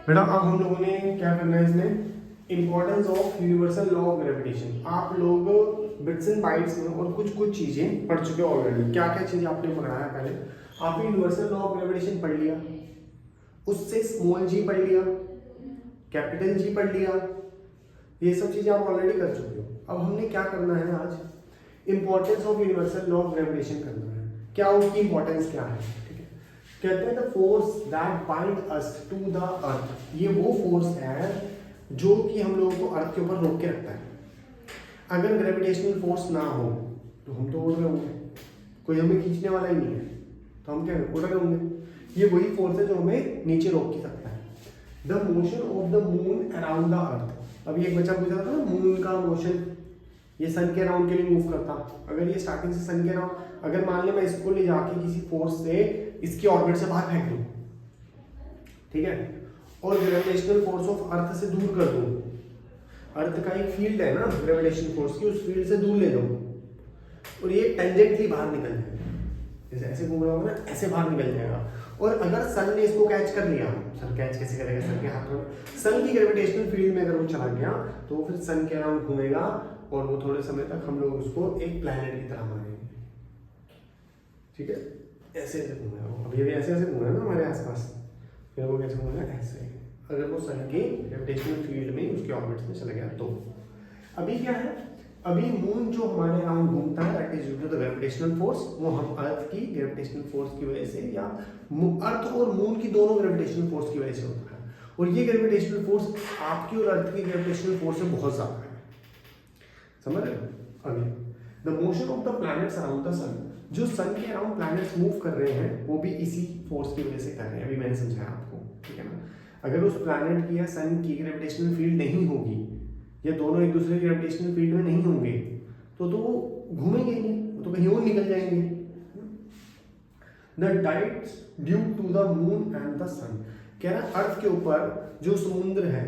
बेटा अब हम लोगों ने क्या करना है इसमें, importance of universal law of gravitation. आप लोग बिट्स एंड बाइट्स में और कुछ कुछ चीजें पढ़ चुके हो ऑलरेडी। क्या क्या चीजें आपने पढ़ा है पहले? आपने यूनिवर्सल लॉ ऑफ ग्रेविटेशन पढ़ लिया, उससे स्मॉल जी पढ़ लिया, कैपिटल जी पढ़ लिया, ये सब चीजें आप ऑलरेडी कर चुके हो। अब हमने क्या करना है आज, importance of universal law of gravitation करना है। क्या उसकी इंपॉर्टेंस क्या है? ठीक है, कहते हैं the force that bind us to the earth. ये वो फोर्स है जो कि हम लोगों को अर्थ के ऊपर रोक के रखता है। अगर ग्रेविटेशनल फोर्स ना हो तो हम तो उड़ रहे होंगे, कोई हमें खींचने वाला ही नहीं है, तो हम क्या उड़ रहे होंगे। ये वही फोर्स है जो हमें नीचे रोक के सकता है। The motion of the moon around the earth. अभी एक बच्चा पूछ रहा था ना, मून का मोशन ये सन के अराउंड के लिए मूव करता। अगर ये स्टार्टिंग से सन के अराउंड, अगर मान ले मैं इसको ले जाके किसी फोर्स से इसकी ऑर्बिट से बाहर फेंक दूं, ठीक है, और ग्रेविटेशनल फोर्स ऑफ अर्थ से दूर कर दूं, अर्थ का एक फील्ड है ना ग्रेविटेशनल फोर्स की, उस फील्ड से दूर ले जाऊं और ये टेंजेंटली बाहर निकल जाएगा, जैसे ऐसे घूम रहा होगा ना, ऐसे बाहर निकल जाएगा। और अगर सन ने इसको कैच कर लिया, सर कैच कैसे करेगा? सन के हाथ में, सन की ग्रेविटेशनल फील्ड में अगर वो चला गया तो वो फिर सन के अराउंड घूमेगा और वो थोड़े समय तक हम लोग उसको एक प्लैनेट की तरह मानेंगे। ठीक है, ऐसे ऐसे घूमेगा वो। अभी अभी ऐसे ऐसे घूमेगा ना हमारे आसपास, फिर वो कैसे घूमेगा? ऐसे। अगर वो सन की ग्रेविटेशनल फील्ड में उसके ऑर्बिट्स में चला गया तो। अभी क्या है, अभी मून जो हमारे अराउंड घूमता है that is due to the gravitational force. वो हम अर्थ की ग्रेविटेशनल फोर्स की वजह से, या अर्थ और मून की दोनों ग्रेविटेशनल फोर्स की वजह से होता है। और ये ग्रेविटेशनल फोर्स आपकी और अर्थ की ग्रेविटेशनल फोर्स से बहुत ज्यादा है, समझ रहे हो? अभी the motion of the planets around the sun, जो सन के अराउंड प्लैनेट्स मूव कर रहे हैं वो भी इसी फोर्स की वजह से कर रहे हैं। अभी मैंने समझाया आपको, ठीक है ना। अगर उस प्लैनेट की या सन की ग्रेविटेशनल फील्ड नहीं होगी, या दोनों एक दूसरे की ग्रेविटेशनल फील्ड में नहीं होंगे, तो वो घूमेंगे नहीं, वो तो कहीं और निकल जाएंगे। The tides due to the moon and the sun, कह रहा है अर्थ के ऊपर जो समुद्र है,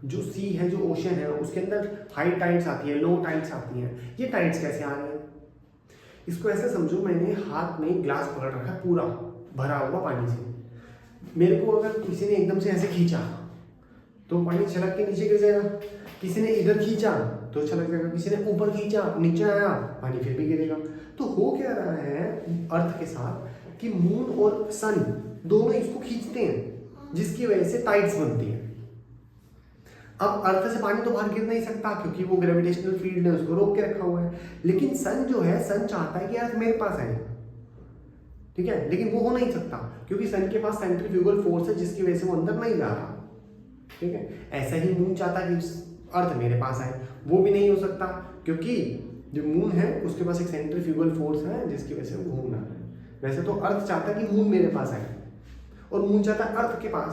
जो सी है, जो ओशन है, उसके अंदर हाई टाइड्स आती है, लो टाइड्स आती हैं। ये टाइड्स कैसे आ रही है? इसको ऐसे समझो, मैंने हाथ में ग्लास पकड़ रखा है पूरा भरा हुआ पानी से। मेरे को अगर किसी ने एकदम से ऐसे खींचा तो पानी छलक के नीचे गिर जाएगा, किसी ने इधर खींचा तो छलक जाएगा, किसी ने ऊपर खींचा नीचे आया पानी फिर भी गिरेगा। तो हो क्या रहा है अर्थ के साथ कि मून और सन दोनों इसको खींचते हैं, जिसकी वजह से टाइड्स बनती है। अब अर्थ से पानी तो बाहर गिर नहीं सकता क्योंकि वो ग्रेविटेशनल फील्ड ने उसको रोक के रखा हुआ है, लेकिन सन जो है, सन चाहता है कि अर्थ मेरे पास आए, ठीक है, लेकिन वो हो नहीं सकता क्योंकि सन के पास सेंट्रीफ्यूगल फोर्स है जिसकी वजह से वो अंदर नहीं जा रहा, ठीक है। ऐसा ही मून चाहता है कि अर्थ मेरे पास आए, वो भी नहीं हो सकता क्योंकि जो मून है उसके पास एक सेंट्रीफ्यूगल फोर्स है जिसकी वजह से वो घूम रहा है। वैसे तो अर्थ चाहता है कि मून मेरे पास आए और मून चाहता है अर्थ के पास,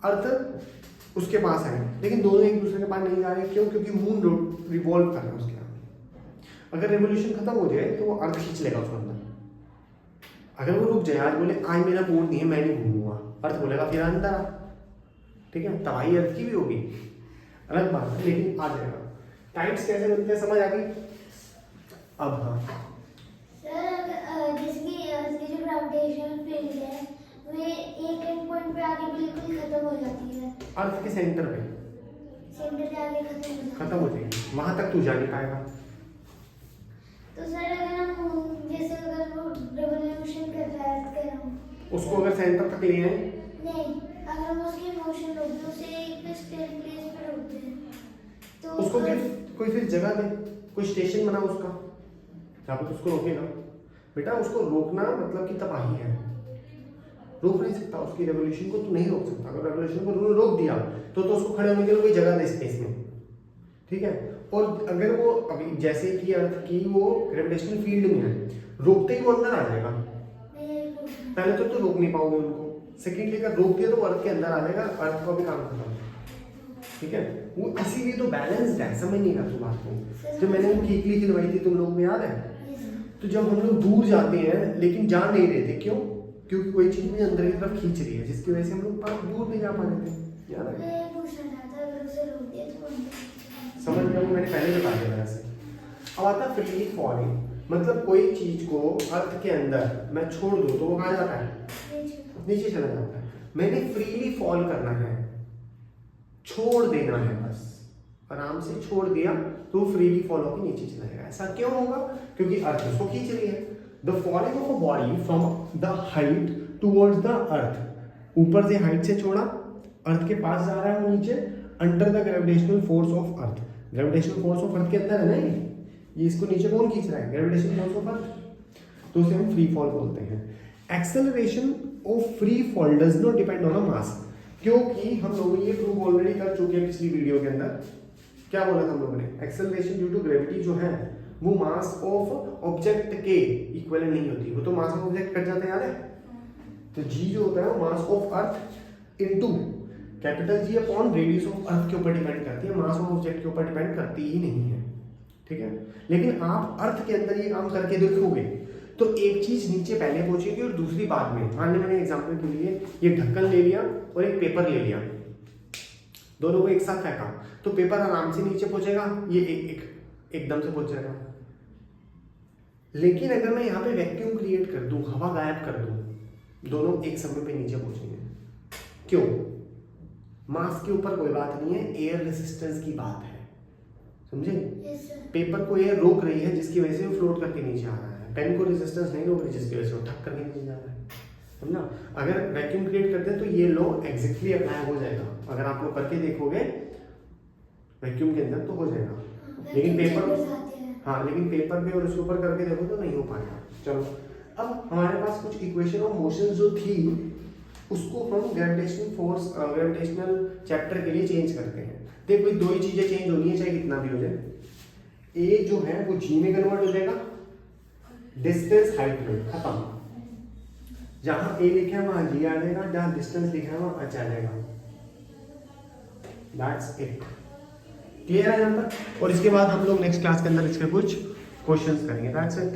अर्थ उसके पास है, लेकिन दोनों एक दूसरे के पास नहीं जा रहे। क्यों? क्योंकि मून रिवॉल्व कर रहा है उसके अंदर। अगर रेवोल्यूशन खत्म हो जाए तो वो अर्थ खींच लेगा उसको अंदर। अगर वो रुक जाए, आज बोले आज मेरा मूड नहीं है, मैं नहीं घूमूंगा, अर्थ बोलेगा फिर अंदर आ, ठीक है, तबाही अर्थ की भी होगी, अलग बात है, लेकिन आ जाएगा। टाइड्स कैसे बनते हैं समझ आ गई? अब हाँ सर, जिसकी अर्थ की जो ग्रेविटेशनल फील्ड है वे एक एंड पॉइंट पे आके बिल्कुल खत्म हो जाती है, अर्थ के सेंटर पे सेंटर पे आके खत्म हो जाएगी, वहां तक तू जा नहीं पाएगा। तो सर अगर हम जैसे अगर वो रिवॉल्यूशन कर रहा है अर्थ के अराउंड, उसको अगर सेंटर तक ले आए, नहीं, अगर हम उसकी मोशन रोक दें, उसे एक स्टेट प्लेस पे रोक दें तो उसको कोई फिर जगह दे, कोई स्टेशन बना उसका जहाँ पे उसको रोकेगा। बेटा उसको रोकना मतलब कि तबाही है, रोक नहीं सकता उसकी रेवोल्यूशन को, तो नहीं रोक सकता। अगर रेवोल्यूशन को तूने रोक दिया तो उसको खड़े होने के लिए कोई जगह दे स्पेस में, ठीक है। और अगर वो अभी जैसे कि अर्थ की वो ग्रेविटेशनल फील्ड में है, रोकते ही वो अंदर आ जाएगा। पहले तो रोक नहीं पाओगे उनको, सेकेंडली अगर रोक दिया तो वो अर्थ के अंदर आ जाएगा, अर्थ का भी काम खत्म, ठीक है। वो इसीलिए तो बैलेंस्ड है, समझ नहीं आता बात को। जब मैंने वो खींचली खिलवाई थी तुम लोगों को याद है, तो जब हम लोग दूर जाते हैं लेकिन जा नहीं रहे थे, क्यों? क्योंकि कोई चीज भी अंदर की तरफ खींच रही है, जिसकी वजह से हम लोग दूर नहीं जा पा रहे थे, याद है? समझ गया? मैंने पहले बता दिया वैसे। अब आता फ्रीली फॉलिंग, मतलब कोई चीज को अर्थ के अंदर मैं छोड़ दूं तो वो कहाँ जाता है? नीचे चला जाता है। मैंने फ्रीली फॉल करना है, छोड़ देना है, बस आराम से छोड़ दिया तो फ्रीली फॉल होकर नीचे चला जाएगा। ऐसा क्यों होगा? क्योंकि अर्थ उसको खींच रही है। The falling of a body from the height towards the earth, ऊपर से हाइट से छोड़ा, अर्थ के पास जा रहा है वो नीचे, under the gravitational force of earth. Gravitational force of earth के अंदर है ना ये इसको नीचे कौन खींच रहा है? ग्रेविटेशनल फोर्स ऑफ अर्थ, तो उसे हम फ्री फॉल बोलते हैं। Acceleration of free fall does not depend on a mass, क्योंकि हम लोग ये प्रूव ऑलरेडी कर चुके हैं पिछली वीडियो के अंदर। क्या बोला था हम लोगों ने? एक्सेलरेशन ड्यू टू ग्रेविटी जो है वो मास ऑफ ऑब्जेक्ट के इक्विवेलेंट नहीं होती, वो तो मास ऑफ ऑब्जेक्ट कट जाते हैं, याद है? तो जी जो होता है वो mass of earth into capital G upon radius of earth के ऊपर डिपेंड करती है, मास ऑफ ऑब्जेक्ट के ऊपर डिपेंड करती ही नहीं है, ठीक है। लेकिन आप अर्थ के अंदर ये काम करके देखोगे तो एक चीज नीचे पहले पहुंचेगी और दूसरी बाद में। मान लीजिए मैंने एग्जांपल के लिए ये ढक्कन ले लिया और एक पेपर ले लिया, दोनों को एक साथ फेंका तो पेपर आराम से नीचे पहुंचेगा, ये एकदम से पहुंच जाएगा। लेकिन अगर मैं यहाँ पे वैक्यूम क्रिएट कर दूं, हवा गायब कर दूं, दोनों एक समय पे नीचे पहुंचेंगे। क्यों? मास के ऊपर कोई बात नहीं है, एयर रेजिस्टेंस की बात है, समझे? पेपर को एयर रोक रही है जिसकी वजह से वो फ्लोट करके नीचे आ रहा है, पेन को रेजिस्टेंस नहीं रोक रही जिसकी वजह से वो ठक करके नीचे जा रहा है, समझा? अगर वैक्यूम क्रिएट करते हैं तो ये लॉ एग्जैक्टली अप्लाई हो जाएगा, अगर आप लोग करके देखोगे वैक्यूम के अंदर तो हो जाएगा। लेकिन पेपर पे और उसके ऊपर करके देखो तो नहीं हो पाएगा। चलो, अब हमारे पास कुछ इक्वेशन ऑफ मोशन जो थी उसको हम ग्रेविटेशनल फोर्स ग्रेविटेशनल चैप्टर के लिए चेंज करते हैं। देखो दो ही चीजें चेंज होनी है चाहे कितना भी हो जाए। ए जो है वो जी में कन्वर्ट हो जाएगा, डिस्टेंस हाइट में, खत्म। जहां ए लिखा है वहां जी आ जाएगा, जहां डिस्टेंस लिखा है वहां एच आ जाएगा। That's it. क्लियर है यहाँ तक? और इसके बाद हम लोग नेक्स्ट क्लास के अंदर इसके कुछ क्वेश्चंस करेंगे। That's it.